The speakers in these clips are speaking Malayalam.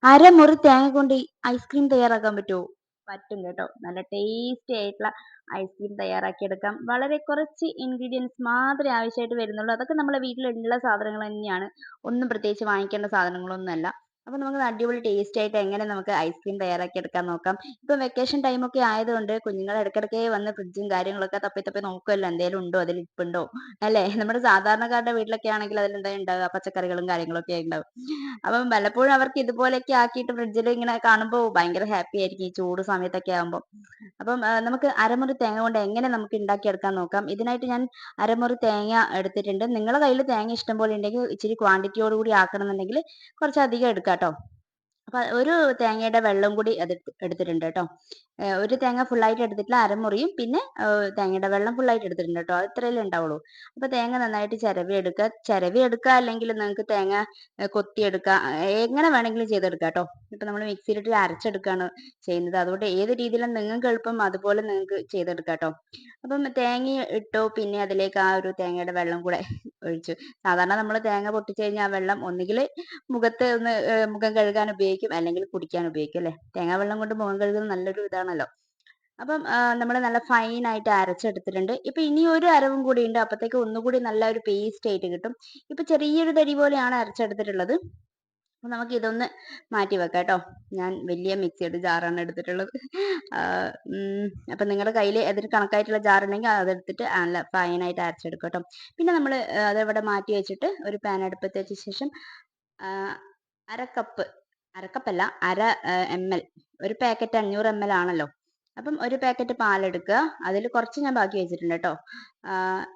അരമുറി തേങ്ങ കൊണ്ട് ഈ ഐസ്ക്രീം തയ്യാറാക്കാൻ പറ്റുമോ? പറ്റും കേട്ടോ. നല്ല ടേസ്റ്റി ആയിട്ടുള്ള ഐസ്ക്രീം തയ്യാറാക്കിയെടുക്കാം. വളരെ കുറച്ച് ഇൻഗ്രീഡിയൻസ് മാത്രമേ ആവശ്യമായിട്ട് വരുന്നുള്ളൂ. അതൊക്കെ നമ്മുടെ വീട്ടിലുള്ള സാധനങ്ങൾ തന്നെയാണ്. ഒന്നും പ്രത്യേകിച്ച് വാങ്ങിക്കേണ്ട സാധനങ്ങളൊന്നും അല്ല. അപ്പൊ നമുക്ക് അടിപൊളി ടേസ്റ്റി ആയിട്ട് എങ്ങനെ നമുക്ക് ഐസ്ക്രീം തയ്യാറാക്കിയെടുക്കാൻ നോക്കാം. ഇപ്പൊ വെക്കേഷൻ ടൈമൊക്കെ ആയതുകൊണ്ട് കുഞ്ഞുങ്ങൾ ഇടയ്ക്കിടയ്ക്ക് വന്ന് ഫ്രിഡ്ജും കാര്യങ്ങളൊക്കെ തപ്പി തപ്പി നോക്കുമല്ലോ. എന്തേലും ഉണ്ടോ? അതിൽ ഇപ്പുണ്ടോ? അല്ലേ? നമ്മുടെ സാധാരണക്കാരുടെ വീട്ടിലൊക്കെ ആണെങ്കിൽ അതിലെന്താ ഉണ്ടാവുക? പച്ചക്കറികളും കാര്യങ്ങളൊക്കെ ഉണ്ടാവും. അപ്പം വല്ലപ്പോഴും അവർക്ക് ഇതുപോലെയൊക്കെ ആക്കിയിട്ട് ഫ്രിഡ്ജിൽ ഇങ്ങനെ കാണുമ്പോൾ ഭയങ്കര ഹാപ്പി ആയിരിക്കും ഈ ചൂട് സമയത്തൊക്കെ ആകുമ്പോൾ. അപ്പം നമുക്ക് അരമുറി തേങ്ങ കൊണ്ട് എങ്ങനെ നമുക്ക് ഉണ്ടാക്കിയെടുക്കാൻ നോക്കാം. ഇതിനായിട്ട് ഞാൻ അരമുറി തേങ്ങ എടുത്തിട്ടുണ്ട്. നിങ്ങളുടെ കയ്യിൽ തേങ്ങ ഇഷ്ടം പോലെ ഉണ്ടെങ്കിൽ ഇച്ചിരി ക്വാണ്ടിറ്റിയോട് കൂടി ആക്കണമെന്നുണ്ടെങ്കിൽ കുറച്ചധികം എടുക്കാം കേട്ടോ. അപ്പൊ ഒരു തേങ്ങയുടെ വെള്ളം കൂടി അത് എടുത്തിട്ടുണ്ട് കേട്ടോ. ഒരു തേങ്ങ ഫുള്ളായിട്ട് എടുത്തിട്ടില്ല, അരമുറിയും പിന്നെ തേങ്ങയുടെ വെള്ളം ഫുള്ളായിട്ട് എടുത്തിട്ടുണ്ട് കേട്ടോ. അത്രയല്ലേ ഉണ്ടാവുള്ളൂ. അപ്പൊ തേങ്ങ നന്നായിട്ട് ചിരവി എടുക്കുക. ചിരവി എടുക്കുക അല്ലെങ്കിൽ നിങ്ങൾക്ക് തേങ്ങ കൊത്തിയെടുക്കുക. എങ്ങനെ വേണമെങ്കിലും ചെയ്തെടുക്കാം കേട്ടോ. ഇപ്പൊ നമ്മൾ മിക്സിയിലിട്ട് അരച്ചെടുക്കുകയാണ് ചെയ്യുന്നത്. അതുകൊണ്ട് ഏത് രീതിയിലും നിങ്ങൾക്ക് എളുപ്പം അതുപോലെ നിങ്ങൾക്ക് ചെയ്തെടുക്കാം കേട്ടോ. അപ്പം തേങ്ങ ഇട്ടു, പിന്നെ അതിലേക്ക് ആ ഒരു തേങ്ങയുടെ വെള്ളം കൂടെ ഒഴിച്ചു. സാധാരണ നമ്മൾ തേങ്ങ പൊട്ടിച്ചു കഴിഞ്ഞാൽ ആ വെള്ളം ഒന്നുകിൽ മുഖത്ത് ഒന്ന് മുഖം കഴുകാൻ ഉപയോഗിക്കും, അല്ലെങ്കിൽ കുടിക്കാൻ ഉപയോഗിക്കും അല്ലേ. തേങ്ങാ വെള്ളം കൊണ്ട് മുഖം കഴുകുന്നത് നല്ലൊരു ഇതാണല്ലോ. അപ്പം നമ്മൾ നല്ല ഫൈൻ ആയിട്ട് അരച്ചെടുത്തിട്ടുണ്ട്. ഇപ്പൊ ഇനി ഒരു അരവും കൂടി ഉണ്ട്, അപ്പത്തേക്ക് ഒന്നുകൂടി നല്ല ഒരു പേസ്റ്റ് ആയിട്ട് കിട്ടും. ഇപ്പൊ ചെറിയൊരു തരി പോലെയാണ് അരച്ചെടുത്തിട്ടുള്ളത്. അപ്പൊ നമുക്ക് ഇതൊന്ന് മാറ്റി വെക്കാം കേട്ടോ. ഞാൻ വലിയ മിക്സിയുടെ ജാറാണ് എടുത്തിട്ടുള്ളത്. അപ്പൊ നിങ്ങളുടെ കയ്യിൽ ഏതൊരു കണക്കായിട്ടുള്ള ജാർ ഉണ്ടെങ്കിൽ അതെടുത്തിട്ട് നല്ല ഫൈനായിട്ട് അരച്ചെടുക്കും കേട്ടോ. പിന്നെ നമ്മൾ അതവിടെ മാറ്റി വെച്ചിട്ട് ഒരു പാൻ അടുപ്പത്ത് വെച്ച ശേഷം ആ, അര കപ്പ്, അരക്കപ്പല്ല, അര ml, ഒരു പാക്കറ്റ് 500 ml ആണല്ലോ. അപ്പം ഒരു പാക്കറ്റ് പാലെടുക്കുക. അതിൽ കുറച്ച് ഞാൻ ബാക്കി വെച്ചിട്ടുണ്ട് കേട്ടോ.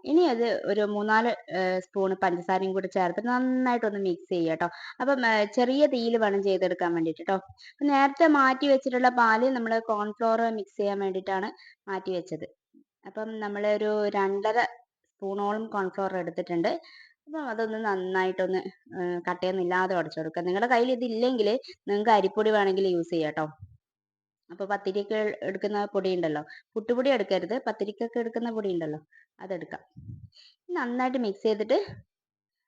ഇനി അത് ഒരു 3-4 സ്പൂണ് പഞ്ചസാരയും കൂടി ചേർത്തിട്ട് നന്നായിട്ടൊന്ന് മിക്സ് ചെയ്യുക കേട്ടോ. അപ്പം ചെറിയ തീയിൽ വേണം ചെയ്തെടുക്കാൻ വേണ്ടിയിട്ട് കേട്ടോ. നേരത്തെ മാറ്റി വെച്ചിട്ടുള്ള പാല് നമ്മൾ കോൺഫ്ലോർ മിക്സ് ചെയ്യാൻ വേണ്ടിയിട്ടാണ് മാറ്റി വെച്ചത്. അപ്പം നമ്മൾ ഒരു 2.5 സ്പൂണോളം കോൺഫ്ലോർ എടുത്തിട്ടുണ്ട്. അപ്പം അതൊന്ന് നന്നായിട്ടൊന്ന് കട്ടയൊന്നുമില്ലാതെ ഉടച്ചു കൊടുക്കുക. നിങ്ങളുടെ കയ്യിൽ ഇതില്ലെങ്കിൽ നിങ്ങൾക്ക് അരിപ്പൊടി വേണമെങ്കിൽ യൂസ് ചെയ്യാം കേട്ടോ. അപ്പൊ പത്തിരിയൊക്കെ എടുക്കുന്ന പൊടി ഉണ്ടല്ലോ, പുട്ടുപൊടി എടുക്കരുത്, പത്തിരിക്കൊക്കെ എടുക്കുന്ന പൊടി ഉണ്ടല്ലോ, അതെടുക്കാം. നന്നായിട്ട് മിക്സ് ചെയ്തിട്ട്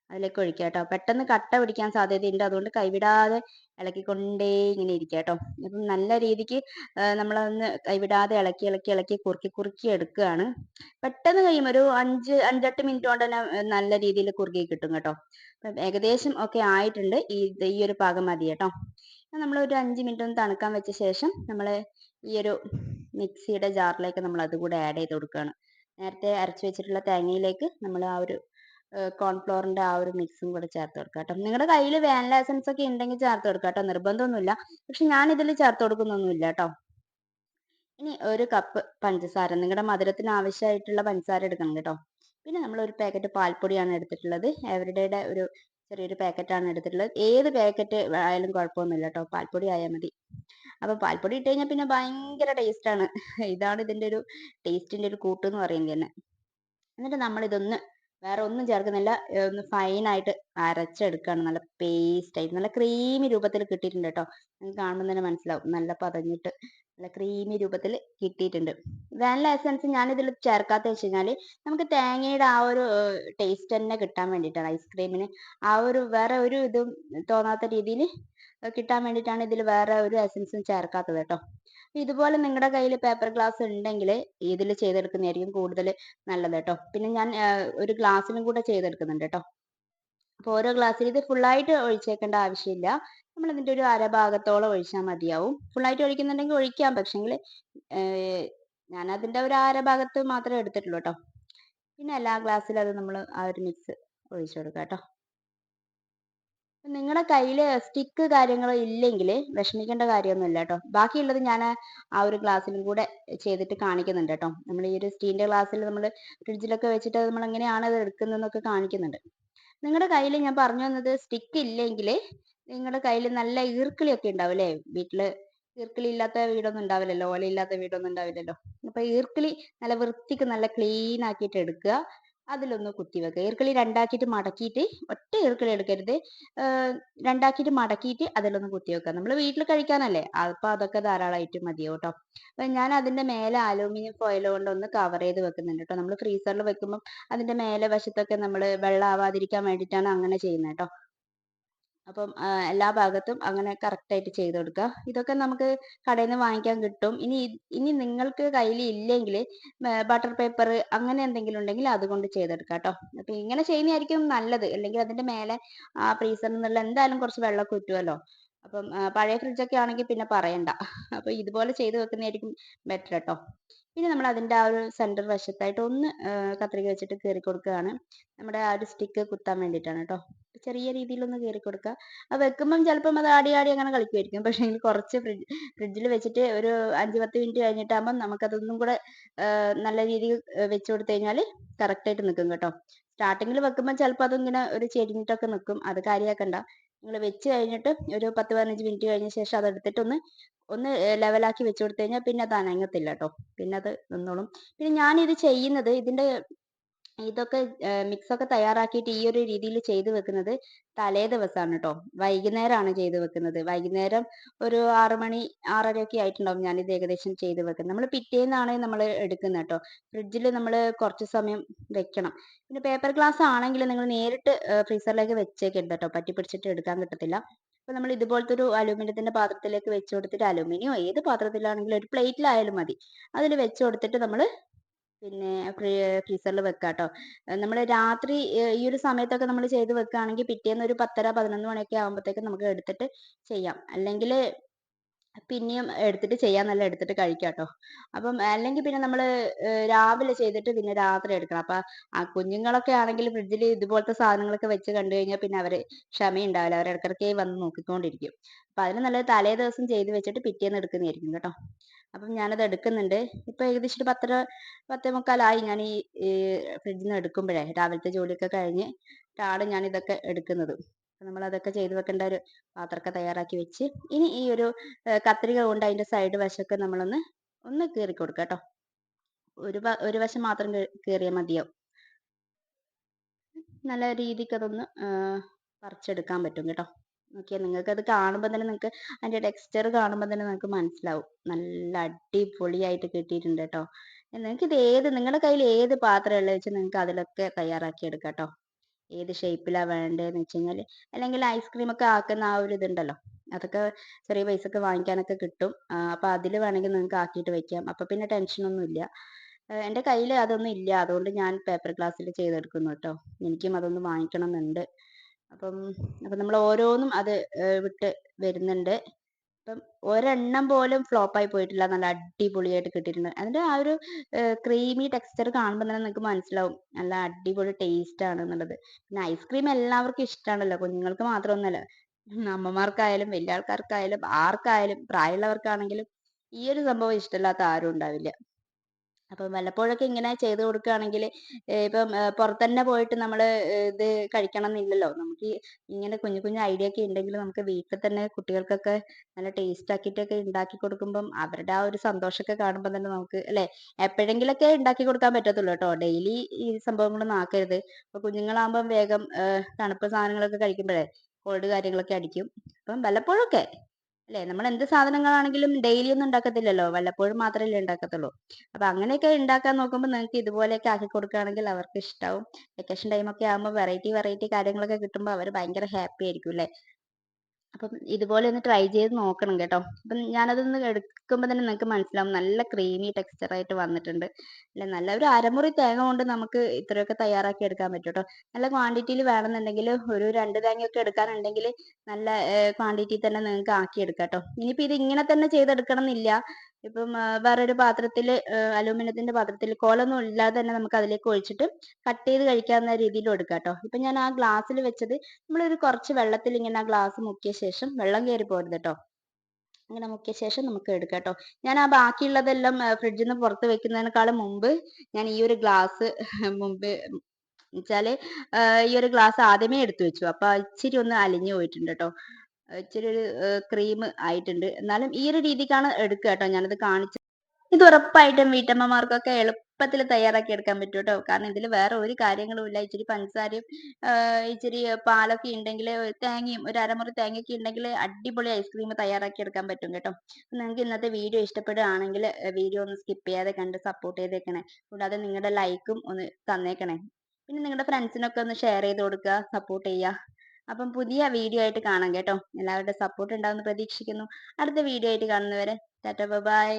അതിലേക്ക് ഒഴിക്കുക കേട്ടോ. പെട്ടെന്ന് കട്ട പിടിക്കാൻ സാധ്യതയുണ്ട്, അതുകൊണ്ട് കൈവിടാതെ ഇളക്കിക്കൊണ്ടേ ഇങ്ങനെ ഇരിക്കുക കേട്ടോ. അപ്പം നല്ല രീതിക്ക് നമ്മളതൊന്ന് കൈവിടാതെ ഇളക്കി ഇളക്കി ഇളക്കി കുറുക്കി കുറുക്കി എടുക്കുകയാണ്. പെട്ടെന്ന് കഴിയും, ഒരു 5-8 മിനിറ്റ് കൊണ്ട് തന്നെ നല്ല രീതിയിൽ കുറുകി കിട്ടും കേട്ടോ. അപ്പം ഏകദേശം ഒക്കെ ആയിട്ടുണ്ട്. ഈ ഒരു പാകം മതി കേട്ടോ. നമ്മൾ ഒരു 5 മിനിറ്റ് ഒന്ന് തണുക്കാൻ വെച്ച ശേഷം നമ്മൾ ഈ ഒരു മിക്സിയുടെ ജാറിലേക്ക് നമ്മൾ അതുകൂടെ ആഡ് ചെയ്ത് കൊടുക്കുകയാണ്. നേരത്തെ അരച്ചു വെച്ചിട്ടുള്ള തേങ്ങയിലേക്ക് നമ്മൾ ആ ഒരു കോൺഫ്ലോറിന്റെ ആ ഒരു മിക്സും കൂടെ ചേർത്ത് കൊടുക്കുക കേട്ടോ. നിങ്ങളുടെ കയ്യിൽ വാനില എസൻസ് ഒക്കെ ഉണ്ടെങ്കിൽ ചേർത്ത് കൊടുക്കുക കേട്ടോ. നിർബന്ധമൊന്നുമില്ല, പക്ഷെ ഞാൻ ഇതിൽ ചേർത്ത് കൊടുക്കുന്നൊന്നുമില്ല കേട്ടോ. ഇനി ഒരു കപ്പ് പഞ്ചസാര, നിങ്ങളുടെ മധുരത്തിന് ആവശ്യമായിട്ടുള്ള പഞ്ചസാര എടുക്കണം കേട്ടോ. പിന്നെ നമ്മൾ ഒരു പാക്കറ്റ് പാൽപ്പൊടിയാണ് എടുത്തിട്ടുള്ളത്. എവരിഡേയുടെ ഒരു ചെറിയൊരു പാക്കറ്റാണ് എടുത്തിട്ടുള്ളത്. ഏത് പാക്കറ്റ് ആയാലും കുഴപ്പമൊന്നുമില്ല കേട്ടോ, പാൽപ്പൊടി ആയാൽ മതി. അപ്പൊ പാൽപ്പൊടി ഇട്ട് കഴിഞ്ഞാൽ പിന്നെ ഭയങ്കര ടേസ്റ്റ് ആണ്. ഇതാണ് ഇതിന്റെ ഒരു ടേസ്റ്റിന്റെ ഒരു കൂട്ട് എന്ന് പറയുന്നത് തന്നെ. എന്നിട്ട് നമ്മൾ ഇതൊന്ന് വേറെ ഒന്നും ചേർക്കുന്നില്ല, ഒന്ന് ഫൈനായിട്ട് അരച്ചെടുക്കുകയാണ്. നല്ല പേസ്റ്റ് ആയിട്ട് നല്ല ക്രീമി രൂപത്തിൽ കിട്ടിയിട്ടുണ്ട് കേട്ടോ. നിങ്ങൾക്ക് കാണുമ്പോൾ തന്നെ മനസ്സിലാവും, നല്ല പതഞ്ഞിട്ട് നല്ല ക്രീമി രൂപത്തിൽ കിട്ടിയിട്ടുണ്ട്. വാനില എസൻസ് ഞാൻ ഇതിൽ ചേർക്കാത്ത വെച്ച് കഴിഞ്ഞാൽ നമുക്ക് തേങ്ങയുടെ ആ ഒരു ടേസ്റ്റ് തന്നെ കിട്ടാൻ വേണ്ടിയിട്ടാണ്. ഐസ്ക്രീമിന് ആ ഒരു വേറെ ഒരു ഇതും തോന്നാത്ത രീതിയിൽ കിട്ടാൻ വേണ്ടിയിട്ടാണ് ഇതിൽ വേറെ ഒരു എസൻസും ചേർക്കാത്തത് കേട്ടോ. ഇതുപോലെ നിങ്ങളുടെ കയ്യിൽ പേപ്പർ ഗ്ലാസ് ഉണ്ടെങ്കിൽ ഇതിൽ ചെയ്തെടുക്കുന്നതായിരിക്കും കൂടുതൽ നല്ലത് കേട്ടോ. പിന്നെ ഞാൻ ഒരു ഗ്ലാസ്സിലും കൂടെ ചെയ്തെടുക്കുന്നുണ്ട് കേട്ടോ. അപ്പോൾ ഓരോ ഗ്ലാസ്സിൽ ഇത് ഫുള്ളായിട്ട് ഒഴിച്ചേക്കേണ്ട ആവശ്യമില്ല. നമ്മൾ ഇതിന്റെ ഒരു അരഭാഗത്തോളം ഒഴിച്ചാൽ മതിയാവും. ഫുള്ളായിട്ട് ഒഴിക്കുന്നുണ്ടെങ്കിൽ ഒഴിക്കാം, പക്ഷെങ്കിൽ ഞാൻ അതിന്റെ ഒരു അരഭാഗത്ത് മാത്രമേ എടുത്തിട്ടുള്ളൂ കേട്ടോ. പിന്നെ എല്ലാ ഗ്ലാസ്സിലും അത് നമ്മൾ ആ ഒരു മിക്സ് ഒഴിച്ചു കൊടുക്കാം കേട്ടോ. നിങ്ങളുടെ കയ്യിൽ സ്റ്റിക്ക് കാര്യങ്ങൾ ഇല്ലെങ്കിൽ വിഷമിക്കേണ്ട കാര്യമൊന്നുമില്ല കേട്ടോ. ബാക്കിയുള്ളത് ഞാൻ ആ ഒരു ഗ്ലാസ്സിലും കൂടെ ചെയ്തിട്ട് കാണിക്കുന്നുണ്ട് കേട്ടോ. നമ്മൾ ഈ ഒരു സ്റ്റീലിന്റെ ഗ്ലാസ്സിൽ നമ്മൾ ഫ്രിഡ്ജിലൊക്കെ വെച്ചിട്ട് നമ്മൾ എങ്ങനെയാണ് അത് എടുക്കുന്നതെന്നൊക്കെ കാണിക്കുന്നുണ്ട്. നിങ്ങളുടെ കയ്യിൽ ഞാൻ പറഞ്ഞു തന്നത് സ്റ്റിക്ക് ഇല്ലെങ്കിൽ നിങ്ങളുടെ കയ്യിൽ നല്ല ഈർക്കിളിയൊക്കെ ഉണ്ടാവും അല്ലേ. വീട്ടില് ഈർക്കിളി ഇല്ലാത്ത വീടൊന്നും ഉണ്ടാവില്ലല്ലോ, ഓലയില്ലാത്ത വീടൊന്നും ഉണ്ടാവില്ലല്ലോ. അപ്പൊ ഈർക്കിളി നല്ല വൃത്തിക്ക് നല്ല ക്ലീൻ ആക്കിയിട്ട് എടുക്കുക. അതിലൊന്ന് കുത്തി വെക്കുക. ഈർക്കിളി രണ്ടാക്കിയിട്ട് മടക്കിയിട്ട്, ഒറ്റ ഈർക്കിളി എടുക്കരുത്, രണ്ടാക്കിയിട്ട് മടക്കിയിട്ട് അതിലൊന്ന് കുത്തി വെക്കുക. നമ്മൾ വീട്ടിൽ കഴിക്കാനല്ലേ, അപ്പൊ അതൊക്കെ ധാരാളമായിട്ട് മതിയാവും കേട്ടോ. അപ്പൊ ഞാൻ അതിന്റെ മേലെ അലൂമിനിയം ഫോയിൽ കൊണ്ട് ഒന്ന് കവർ ചെയ്ത് വെക്കുന്നുണ്ട് കേട്ടോ. നമ്മൾ ഫ്രീസറിൽ വെക്കുമ്പോൾ അതിന്റെ മേലെ വശത്തൊക്കെ നമ്മൾ വെള്ളം ആവാതിരിക്കാൻ വേണ്ടിയിട്ടാണ് അങ്ങനെ ചെയ്യുന്നത് കേട്ടോ. അപ്പം എല്ലാ ഭാഗത്തും അങ്ങനെ കറക്റ്റായിട്ട് ചെയ്ത് കൊടുക്കുക. ഇതൊക്കെ നമുക്ക് കടയിൽ നിന്ന് വാങ്ങിക്കാൻ കിട്ടും. ഇനി നിങ്ങൾക്ക് കയ്യിൽ ഇല്ലെങ്കിൽ ബട്ടർ പേപ്പർ അങ്ങനെ എന്തെങ്കിലും ഉണ്ടെങ്കിൽ അതുകൊണ്ട് ചെയ്തെടുക്കാം ട്ടോ. അപ്പൊ ഇങ്ങനെ ചെയ്യുന്നതായിരിക്കും നല്ലത്. അല്ലെങ്കിൽ അതിന്റെ മേലെ ആ ഫ്രീസറിൽ നിന്നുള്ള എന്തായാലും കുറച്ച് വെള്ളമൊക്കെ ഉറ്റുമല്ലോ. അപ്പം പഴയ ഫ്രിഡ്ജൊക്കെ ആണെങ്കിൽ പിന്നെ പറയണ്ട. അപ്പൊ ഇതുപോലെ ചെയ്ത് വെക്കുന്നതായിരിക്കും ബെറ്റർ ട്ടോ. പിന്നെ നമ്മൾ അതിന്റെ ആ ഒരു സെന്റർ വശത്തായിട്ട് ഒന്ന് കത്രിക വെച്ചിട്ട് കീറി കൊടുക്കുകയാണ്. നമ്മുടെ ആ ഒരു സ്റ്റിക്ക് കുത്താൻ വേണ്ടിയിട്ടാണ് ട്ടോ. ചെറിയ രീതിയിലൊന്ന് കീറി കൊടുക്കുക. അത് വെക്കുമ്പം ചിലപ്പം അത് ആടി ആടി അങ്ങനെ കളിക്കുമായിരിക്കും. പക്ഷേ എങ്കിൽ കുറച്ച് ഫ്രിഡ്ജിൽ വെച്ചിട്ട് ഒരു 5, 10 മിനിറ്റ് കഴിഞ്ഞിട്ടാകുമ്പം നമുക്കതൊന്നും കൂടെ നല്ല രീതിയിൽ വെച്ച് കൊടുത്തു കഴിഞ്ഞാൽ കറക്റ്റായിട്ട് നിൽക്കും കേട്ടോ. സ്റ്റാർട്ടിങ്ങിൽ വെക്കുമ്പോൾ ചിലപ്പോൾ അതിങ്ങനെ ഒരു ചെരിഞ്ഞിട്ടൊക്കെ നിൽക്കും. അത് കാര്യമാക്കണ്ട. നിങ്ങൾ വെച്ച് കഴിഞ്ഞിട്ട് ഒരു 10, 15 മിനിറ്റ് കഴിഞ്ഞ ശേഷം അതെടുത്തിട്ട് ഒന്ന് ഒന്ന് ലെവലാക്കി വെച്ച് കൊടുത്തു കഴിഞ്ഞാൽ പിന്നെ അത് അനങ്ങത്തില്ല ട്ടോ. പിന്നെ അത് നിന്നോളും. പിന്നെ ഞാനിത് ചെയ്യുന്നത് ഇതിന്റെ ഇതൊക്കെ മിക്സൊക്കെ തയ്യാറാക്കിയിട്ട് ഈ ഒരു രീതിയിൽ ചെയ്ത് വെക്കുന്നത് തലേ ദിവസമാണ് ട്ടോ. വൈകുന്നേരമാണ് ചെയ്ത് വെക്കുന്നത്. വൈകുന്നേരം ഒരു 6 മണി 6:30 ഒക്കെ ആയിട്ടുണ്ടാവും ഞാനിത് ഏകദേശം ചെയ്ത് വെക്കുന്നത്. നമ്മൾ പിറ്റേന്നാണ് നമ്മൾ എടുക്കുന്നത് ട്ടോ. ഫ്രിഡ്ജിൽ നമ്മൾ കുറച്ച് സമയം വെക്കണം. പിന്നെ പേപ്പർ ഗ്ലാസ് ആണെങ്കിൽ നിങ്ങൾ നേരിട്ട് ഫ്രീസറിലേക്ക് വെച്ചേക്കരുത് ട്ടോ. പറ്റി പിടിച്ചിട്ട് എടുക്കാൻ കിട്ടത്തില്ല. അപ്പോൾ നമ്മൾ ഇതുപോലത്തെ ഒരു അലൂമിനിയത്തിന്റെ പാത്രത്തിലേക്ക് വെച്ച് കൊടുത്തിട്ട് അലൂമിനിയോ ഏത് പാത്രത്തിലാണെങ്കിലും ഒരു പ്ലേറ്റിലായാലും മതി. അതിൽ വെച്ച് കൊടുത്തിട്ട് നമ്മൾ പിന്നെ ഫ്രീസറിൽ വെക്കാട്ടോ. നമ്മള് രാത്രി ഈ ഒരു സമയത്തൊക്കെ നമ്മൾ ചെയ്ത് വെക്കുകയാണെങ്കിൽ പിറ്റേന്ന് ഒരു 10:30, 11 മണിയൊക്കെ ആകുമ്പോഴത്തേക്കും നമുക്ക് എടുത്തിട്ട് ചെയ്യാം. അല്ലെങ്കില് പിന്നെയും എടുത്തിട്ട് ചെയ്യാന്നല്ല എടുത്തിട്ട് കഴിക്കാട്ടോ. അപ്പം അല്ലെങ്കിൽ പിന്നെ നമ്മള് രാവിലെ ചെയ്തിട്ട് പിന്നെ രാത്രി എടുക്കണം. അപ്പൊ ആ കുഞ്ഞുങ്ങളൊക്കെ ആണെങ്കിൽ ഫ്രിഡ്ജിൽ ഇതുപോലത്തെ സാധനങ്ങളൊക്കെ വെച്ച് കണ്ടു കഴിഞ്ഞാൽ പിന്നെ അവര് ക്ഷമയുണ്ടാവില്ല. അവർ ഇടയ്ക്കിടയ്ക്ക് വന്ന് നോക്കിക്കൊണ്ടിരിക്കും. അപ്പൊ അതിന് നല്ലത് തലേ ദിവസം ചെയ്ത് വെച്ചിട്ട് പിറ്റേന്ന് എടുക്കുന്നതായിരിക്കും കേട്ടോ. അപ്പം ഞാനത് എടുക്കുന്നുണ്ട്. ഇപ്പൊ ഏകദേശം ഒരു 10:30, 10:45 ഞാൻ ഈ ഫ്രിഡ്ജിൽ നിന്ന് എടുക്കുമ്പോഴേ രാവിലത്തെ ജോലിയൊക്കെ കഴിഞ്ഞിട്ടാണ് ഞാൻ ഇതൊക്കെ എടുക്കുന്നത്. നമ്മൾ അതൊക്കെ ചെയ്ത് വെക്കേണ്ട ഒരു പാത്രമൊക്കെ തയ്യാറാക്കി വെച്ച് ഇനി ഈ ഒരു കത്രിക കൊണ്ട് അതിന്റെ സൈഡ് വശമൊക്കെ ഒന്ന് കീറി കൊടുക്കുക കേട്ടോ. ഒരു വശം മാത്രം കീറിയാൽ മതിയാവും. നല്ല രീതിക്ക് അതൊന്ന് പറിച്ചെടുക്കാൻ പറ്റും കേട്ടോ. നോക്കിയാൽ നിങ്ങൾക്ക് അത് കാണുമ്പോൾ തന്നെ നിങ്ങൾക്ക് അതിന്റെ ടെക്സ്ചർ കാണുമ്പോൾ തന്നെ നിങ്ങൾക്ക് മനസ്സിലാവും. നല്ല അടിപൊളിയായിട്ട് കിട്ടിയിട്ടുണ്ട് കേട്ടോ. നിങ്ങൾക്ക് ഇത് നിങ്ങളുടെ കയ്യിൽ ഏത് പാത്രം ഉള്ളത് വെച്ച് നിങ്ങൾക്ക് അതിലൊക്കെ തയ്യാറാക്കി എടുക്കാം കേട്ടോ. ഏത് ഷേപ്പിലാണ് വേണ്ടതെന്ന് വെച്ച് കഴിഞ്ഞാൽ അല്ലെങ്കിൽ ഐസ്ക്രീം ഒക്കെ ആക്കുന്ന ആ ഒരു ഇതുണ്ടല്ലോ, അതൊക്കെ ചെറിയ പൈസക്ക് വാങ്ങിക്കാനൊക്കെ കിട്ടും. അപ്പോൾ അതിൽ വേണമെങ്കിൽ നിങ്ങൾക്ക് ആക്കിയിട്ട് വെക്കാം. അപ്പോൾ പിന്നെ ടെൻഷനൊന്നും ഇല്ല. എൻ്റെ കയ്യിൽ അതൊന്നും ഇല്ല. അതുകൊണ്ട് ഞാൻ പേപ്പർ ഗ്ലാസ്സിൽ ചെയ്തെടുക്കുന്നു കേട്ടോ. എനിക്കും അതൊന്ന് വാങ്ങിക്കണം എന്നുണ്ട്. അപ്പം അപ്പം നമ്മൾ ഓരോന്നും അത് വിട്ട് വരുന്നുണ്ട്. അപ്പം ഒരെണ്ണം പോലും ഫ്ലോപ്പായി പോയിട്ടില്ല. നല്ല അടിപൊളിയായിട്ട് കിട്ടിയിട്ടുണ്ട്. അതിന്റെ ആ ഒരു ക്രീമി ടെക്സ്ചർ കാണുമ്പോൾ തന്നെ നിങ്ങൾക്ക് മനസ്സിലാവും നല്ല അടിപൊളി ടേസ്റ്റ് ആണെന്നുള്ളത്. പിന്നെ ഐസ്ക്രീം എല്ലാവർക്കും ഇഷ്ടമാണല്ലോ. കുഞ്ഞുങ്ങൾക്ക് മാത്രമൊന്നുമല്ല. അമ്മമാർക്കായാലും വലിയ ആൾക്കാർക്കായാലും ആർക്കായാലും പ്രായമുള്ളവർക്കാണെങ്കിലും ഈ ഒരു സംഭവം ഇഷ്ടമില്ലാത്ത ആരും ഉണ്ടാവില്ല. അപ്പം വല്ലപ്പോഴൊക്കെ ഇങ്ങനെ ചെയ്ത് കൊടുക്കുകയാണെങ്കിൽ ഇപ്പം പുറത്തന്നെ പോയിട്ട് നമ്മൾ ഇത് കഴിക്കണം എന്നില്ലല്ലോ. നമുക്ക് ഇങ്ങനെ കുഞ്ഞു കുഞ്ഞു ഐഡിയ ഒക്കെ ഉണ്ടെങ്കിൽ നമുക്ക് വീട്ടിൽ തന്നെ കുട്ടികൾക്കൊക്കെ നല്ല ടേസ്റ്റ് ആക്കിയിട്ടൊക്കെ ഉണ്ടാക്കി കൊടുക്കുമ്പം അവരുടെ ആ ഒരു സന്തോഷമൊക്കെ കാണുമ്പോൾ തന്നെ നമുക്ക് അല്ലേ, എപ്പോഴെങ്കിലൊക്കെ ഉണ്ടാക്കി കൊടുക്കാൻ പറ്റത്തുള്ളൂ കേട്ടോ. ഡെയിലി ഈ സംഭവങ്ങളൊന്നും ആക്കരുത്. ഇപ്പൊ കുഞ്ഞുങ്ങളാകുമ്പം വേഗം തണുപ്പ് സാധനങ്ങളൊക്കെ കഴിക്കുമ്പോഴേ കോൾഡ് കാര്യങ്ങളൊക്കെ അടിക്കും. അപ്പം വല്ലപ്പോഴൊക്കെ അല്ലേ, നമ്മൾ എന്ത് സാധനങ്ങളാണെങ്കിലും ഡെയിലി ഒന്നും ഉണ്ടാക്കത്തില്ലല്ലോ, വല്ലപ്പോഴും മാത്രമല്ലേ ഉണ്ടാക്കത്തുള്ളൂ. അപ്പൊ അങ്ങനെയൊക്കെ ഉണ്ടാക്കാൻ നോക്കുമ്പോൾ നിങ്ങൾക്ക് ഇതുപോലെയൊക്കെ ആക്കി കൊടുക്കുകയാണെങ്കിൽ അവർക്ക് ഇഷ്ടാവും. വെക്കേഷൻ ടൈമൊക്കെ ആകുമ്പോൾ വെറൈറ്റി വെറൈറ്റി കാര്യങ്ങളൊക്കെ കിട്ടുമ്പോൾ അവർ ഭയങ്കര ഹാപ്പി ആയിരിക്കും അല്ലേ. അപ്പം ഇതുപോലെ ഒന്ന് ട്രൈ ചെയ്ത് നോക്കണം കേട്ടോ. അപ്പം ഞാനതൊന്ന് എടുക്കുമ്പോൾ തന്നെ നിങ്ങൾക്ക് മനസ്സിലാവും നല്ല ക്രീമി ടെക്സ്ചർ ആയിട്ട് വന്നിട്ടുണ്ട്. അല്ല നല്ല ഒരു അരമുറി തേങ്ങ കൊണ്ട് നമുക്ക് ഇത്രയൊക്കെ തയ്യാറാക്കി എടുക്കാൻ പറ്റും കേട്ടോ. നല്ല ക്വാണ്ടിറ്റിയിൽ വേണമെന്നുണ്ടെങ്കിൽ ഒരു 2 തേങ്ങയൊക്കെ എടുക്കാനുണ്ടെങ്കിൽ നല്ല ക്വാണ്ടിറ്റി തന്നെ നിങ്ങൾക്ക് ആക്കി എടുക്കാം കേട്ടോ. ഇനിയിപ്പോൾ ഇത് ഇങ്ങനെ തന്നെ ചെയ്തെടുക്കണം എന്നില്ല. ഇപ്പം വേറൊരു പാത്രത്തിൽ അലൂമിനിയത്തിന്റെ പാത്രത്തിൽ കോലൊന്നും ഇല്ലാതെ തന്നെ നമുക്ക് അതിലേക്ക് ഒഴിച്ചിട്ട് കട്ട് ചെയ്ത് കഴിക്കാവുന്ന രീതിയിലും എടുക്കാം കേട്ടോ. ഇപ്പം ഞാൻ ആ ഗ്ലാസ്സിൽ വെച്ചത് നമ്മളൊരു കുറച്ച് വെള്ളത്തിൽ ഇങ്ങനെ ആ ഗ്ലാസ് മുക്കിയ ശേഷം വെള്ളം കയറി പോരുത് കേട്ടോ. ഇങ്ങനെ മുക്കിയ ശേഷം നമുക്ക് എടുക്കാം കേട്ടോ. ഞാൻ ആ ബാക്കിയുള്ളതെല്ലാം ഫ്രിഡ്ജിൽ നിന്ന് പുറത്ത് വെക്കുന്നതിനേക്കാളും മുമ്പ് ഞാൻ ഈ ഒരു ഗ്ലാസ് മുമ്പ് വെച്ചാല് ഈ ഒരു ഗ്ലാസ് ആദ്യമേ എടുത്തു വെച്ചു. അപ്പൊ ഇച്ചിരി ഒന്ന് അലിഞ്ഞു പോയിട്ടുണ്ട് കേട്ടോ. ഇച്ചിരി ഒരു ക്രീം ആയിട്ടുണ്ട്. എന്നാലും ഈ ഒരു രീതിക്കാണ് എടുക്കുക കേട്ടോ. ഞാനത് കാണിച്ചു. ഇത് ഉറപ്പായിട്ടും വീട്ടമ്മമാർക്കൊക്കെ എളുപ്പത്തിൽ തയ്യാറാക്കി എടുക്കാൻ പറ്റും കേട്ടോ. കാരണം ഇതിൽ വേറെ ഒരു കാര്യങ്ങളും ഇല്ല. ഇച്ചിരി പഞ്ചസാരയും ഇച്ചിരി പാലൊക്കെ ഉണ്ടെങ്കിൽ തേങ്ങയും ഒരു അരമുറി തേങ്ങയൊക്കെ ഉണ്ടെങ്കിൽ അടിപൊളി ഐസ്ക്രീം തയ്യാറാക്കി എടുക്കാൻ പറ്റും കേട്ടോ. നിങ്ങൾക്ക് ഇന്നത്തെ വീഡിയോ ഇഷ്ടപ്പെടുകയാണെങ്കിൽ വീഡിയോ ഒന്ന് സ്കിപ്പ് ചെയ്യാതെ കണ്ട് സപ്പോർട്ട് ചെയ്തേക്കണേ. കൂടാതെ നിങ്ങളുടെ ലൈക്കും ഒന്ന് തന്നേക്കണേ. പിന്നെ നിങ്ങളുടെ ഫ്രണ്ട്സിനൊക്കെ ഒന്ന് ഷെയർ ചെയ്ത് കൊടുക്കുക, സപ്പോർട്ട് ചെയ്യുക. അപ്പം പുതിയ വീഡിയോ ആയിട്ട് കാണാം കേട്ടോ. എല്ലാവരുടെ സപ്പോർട്ട് ഉണ്ടാവുമെന്ന് പ്രതീക്ഷിക്കുന്നു. അടുത്ത വീഡിയോ ആയിട്ട് കാണുന്നവരെ ടാറ്റാ ബൈ ബൈ.